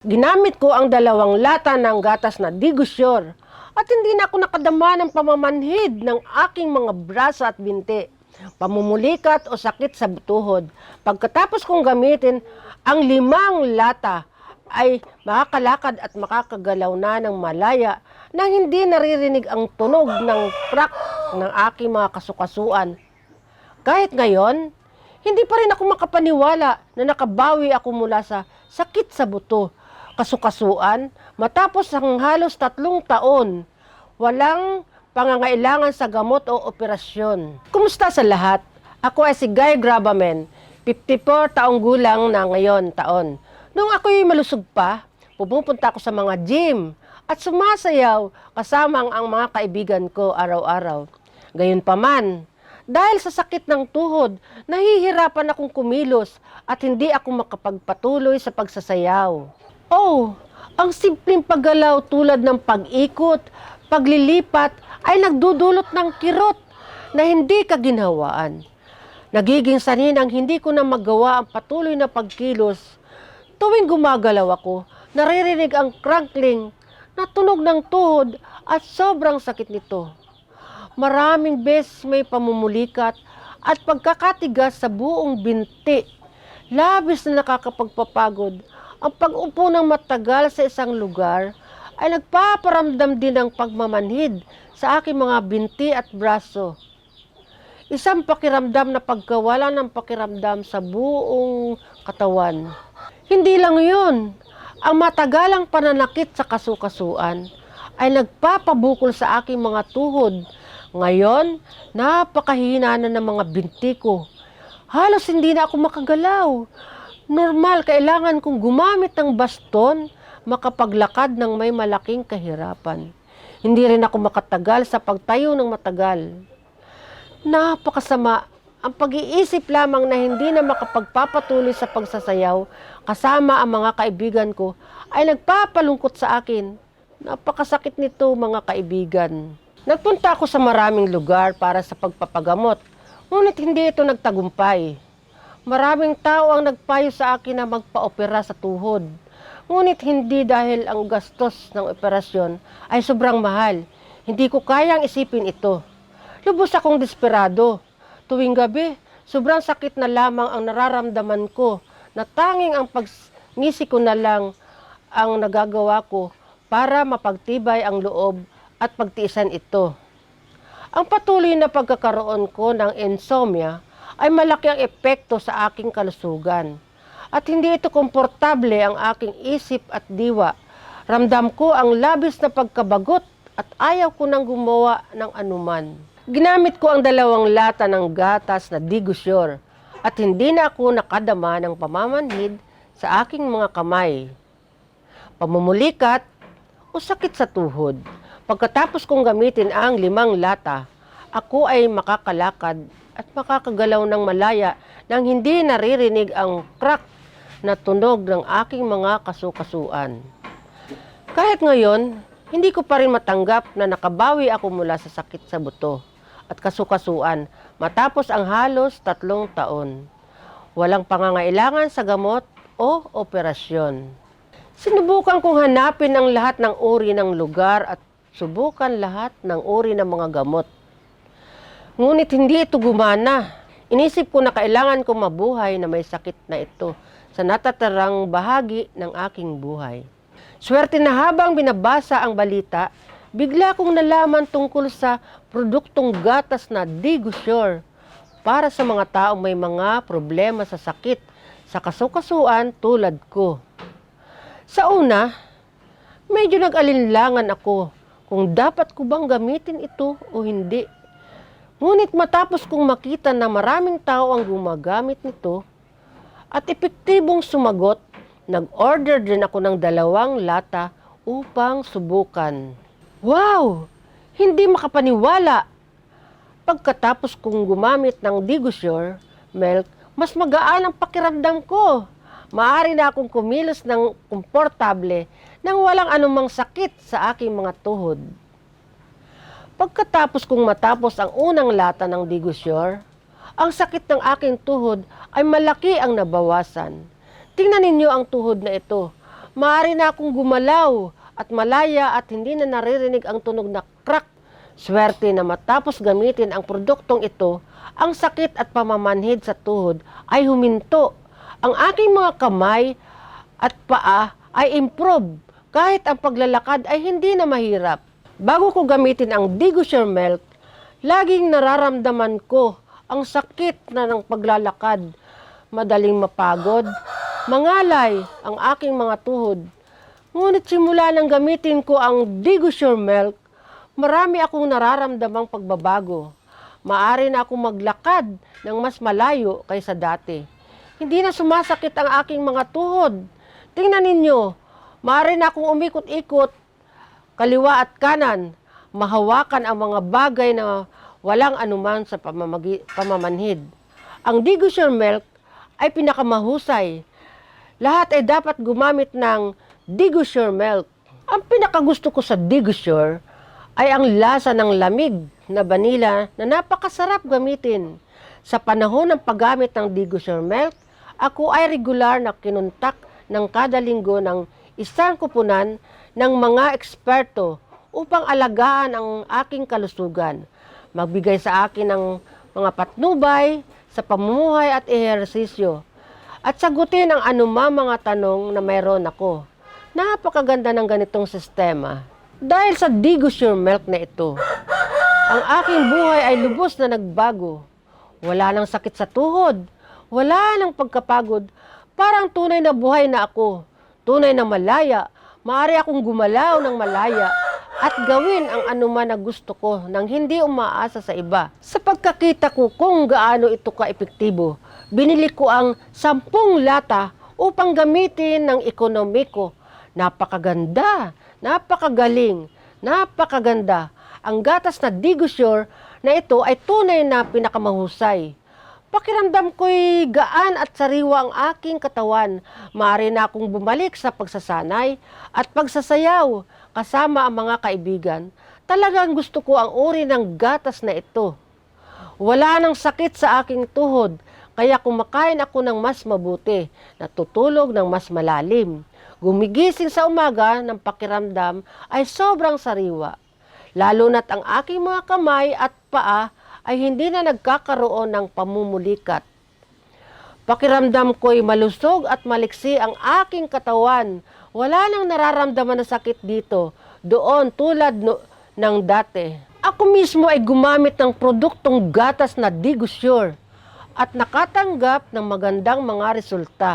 Ginamit ko ang 2 lata ng gatas na Digosure at hindi na ako nakadama ng pamamanhid ng aking mga braso at binti, pamumulikat o sakit sa tuhod. Pagkatapos kong gamitin ang 5 lata ay makakalakad at makakagalaw na ng malaya nang hindi naririnig ang tunog ng crack ng aking mga kasukasuan. Kahit ngayon, hindi pa rin ako makapaniwala na nakabawi ako mula sa sakit sa buto, kasukasuan, matapos ang halos 3 taon, walang pangangailangan sa gamot o operasyon. Kumusta sa lahat? Ako ay si Guy Grabamen, 54 taong gulang na ngayon taon. Nung ako'y malusog pa, pupunta ako sa mga gym at sumasayaw kasama ang mga kaibigan ko araw-araw. Gayunpaman, dahil sa sakit ng tuhod, nahihirapan akong kumilos at hindi ako makapagpatuloy sa pagsasayaw. Oh, ang simpleng paggalaw tulad ng pag-ikot, paglilipat ay nagdudulot ng kirot na hindi kaginhawaan. Nagiging sanhin ang hindi ko na magawa ang patuloy na pagkilos. Tuwing gumagalaw ako, naririnig ang crackling na tunog ng tuhod at sobrang sakit nito. Maraming beses may pamumulikat at pagkakatigas sa buong binti. Labis na nakakapagpapagod. Ang pag-upo ng matagal sa isang lugar ay nagpaparamdam din ng pagmamanhid sa aking mga binti at braso. Isang pakiramdam na pagkawala ng pakiramdam sa buong katawan. Hindi lang yun, ang matagalang pananakit sa kasukasuan ay nagpapabukol sa aking mga tuhod. Ngayon, napakahina na ng mga binti ko. Halos hindi na ako makagalaw. Normal, kailangan kong gumamit ng baston, makapaglakad ng may malaking kahirapan. Hindi rin ako makatagal sa pagtayo ng matagal. Napakasama ang pag-iisip lamang na hindi na makapagpapatuloy sa pagsasayaw kasama ang mga kaibigan ko ay nagpapalungkot sa akin. Napakasakit nito, mga kaibigan. Nagpunta ako sa maraming lugar para sa pagpapagamot, ngunit hindi ito nagtagumpay. Maraming tao ang nagpayo sa akin na magpa-opera sa tuhod. Ngunit hindi dahil ang gastos ng operasyon ay sobrang mahal. Hindi ko kayang isipin ito. Lubos akong desperado. Tuwing gabi, sobrang sakit na lamang ang nararamdaman ko na tanging ang pagngisi ko na lang ang nagagawa ko para mapagtibay ang loob at pagtiisan ito. Ang patuloy na pagkakaroon ko ng insomnia ay malaki ang epekto sa aking kalusugan. At hindi ito komportable ang aking isip at diwa. Ramdam ko ang labis na pagkabagot at ayaw ko nang gumawa ng anuman. Ginamit ko ang 2 lata ng gatas na Digosure at hindi na ako nakadama ng pamamanhid sa aking mga kamay, pamumulikat o sakit sa tuhod. Pagkatapos kong gamitin ang 5 lata, ako ay makakalakad at makakagalaw ng malaya nang hindi naririnig ang crack na tunog ng aking mga kasukasuan. Kahit ngayon, hindi ko pa rin matanggap na nakabawi ako mula sa sakit sa buto at kasukasuan matapos ang halos 3 taon. Walang pangangailangan sa gamot o operasyon. Sinubukan kong hanapin ang lahat ng uri ng lugar at subukan lahat ng uri ng mga gamot. Ngunit hindi ito gumana. Inisip ko na kailangan kong mabuhay na may sakit na ito sa natatarang bahagi ng aking buhay. Swerte na habang binabasa ang balita, bigla kong nalaman tungkol sa produktong gatas na Digosure para sa mga taong may mga problema sa sakit sa kasukasuan tulad ko. Sa una, medyo nag-alinlangan ako kung dapat ko bang gamitin ito o hindi. Ngunit matapos kong makita na maraming tao ang gumagamit nito at epektibong sumagot, nag-order din ako ng 2 lata upang subukan. Wow! Hindi makapaniwala! Pagkatapos kong gumamit ng Digosure milk, mas magaan ang pakiramdam ko. Maaari na akong kumilos ng komportable nang walang anumang sakit sa aking mga tuhod. Pagkatapos kong matapos ang unang lata ng Digosure, ang sakit ng aking tuhod ay malaki ang nabawasan. Tingnan ninyo ang tuhod na ito. Maaari na akong gumalaw at malaya at hindi na naririnig ang tunog na crack. Swerte na matapos gamitin ang produktong ito, ang sakit at pamamanhid sa tuhod ay huminto. Ang aking mga kamay at paa ay improve kahit ang paglalakad ay hindi na mahirap. Bago ko gamitin ang Digosure Milk, laging nararamdaman ko ang sakit na ng paglalakad, madaling mapagod, mangalay ang aking mga tuhod. Ngunit simula nang gamitin ko ang Digosure Milk, marami akong nararamdamang pagbabago. Maaari na akong maglakad ng mas malayo kaysa dati. Hindi na sumasakit ang aking mga tuhod. Tingnan ninyo, maaari na akong umikot-ikot, kaliwa at kanan, mahawakan ang mga bagay na walang anuman sa pamamanhid. Ang Digosure Milk ay pinakamahusay. Lahat ay dapat gumamit ng Digosure Milk. Ang pinakagusto ko sa Digosure ay ang lasa ng lamig na vanilla na napakasarap gamitin. Sa panahon ng paggamit ng Digosure Milk, ako ay regular na kinuntak ng kada linggo ng isang kupunan ng mga eksperto upang alagaan ang aking kalusugan, magbigay sa akin ng mga patnubay sa pamumuhay at ehersisyo, at sagutin ang anumang mga tanong na mayroon ako. Napakaganda ng ganitong sistema. Dahil sa Digosure Milk na ito, ang aking buhay ay lubos na nagbago. Wala nang sakit sa tuhod, wala nang pagkapagod, parang tunay na buhay na ako, tunay na malaya. Maaari akong gumalaw ng malaya at gawin ang anuman na gusto ko nang hindi umaasa sa iba. Sa pagkakita ko kung gaano ito ka-epektibo, binili ko ang 10 lata upang gamitin ng ekonomiko. Napakaganda, napakagaling, napakaganda. Ang gatas na Digosure na ito ay tunay na pinakamahusay. Pakiramdam ko'y gaan at sariwa ang aking katawan. Maaari na akong bumalik sa pagsasanay at pagsasayaw kasama ang mga kaibigan. Talagang gusto ko ang uri ng gatas na ito. Wala nang sakit sa aking tuhod, kaya kumakain ako ng mas mabuti, natutulog ng mas malalim. Gumigising sa umaga ng pakiramdam ay sobrang sariwa. Lalo na't ang aking mga kamay at paa ay hindi na nagkakaroon ng pamumulikat. Pakiramdam ko'y malusog at maliksi ang aking katawan. Wala nang nararamdaman na sakit dito, doon tulad ng dati. Ako mismo ay gumamit ng produktong gatas na Digosure at nakatanggap ng magandang mga resulta.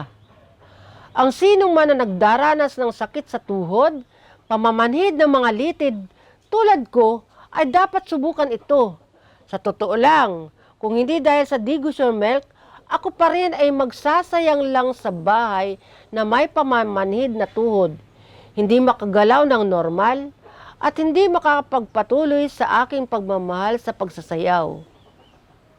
Ang sinong man na nagdaranas ng sakit sa tuhod, pamamanhid ng mga litid, tulad ko, ay dapat subukan ito. Sa totoo lang, kung hindi dahil sa Digosure Milk, ako pa rin ay magsasayang lang sa bahay na may pamamanhid na tuhod, hindi makagalaw ng normal, at hindi makapagpatuloy sa aking pagmamahal sa pagsasayaw.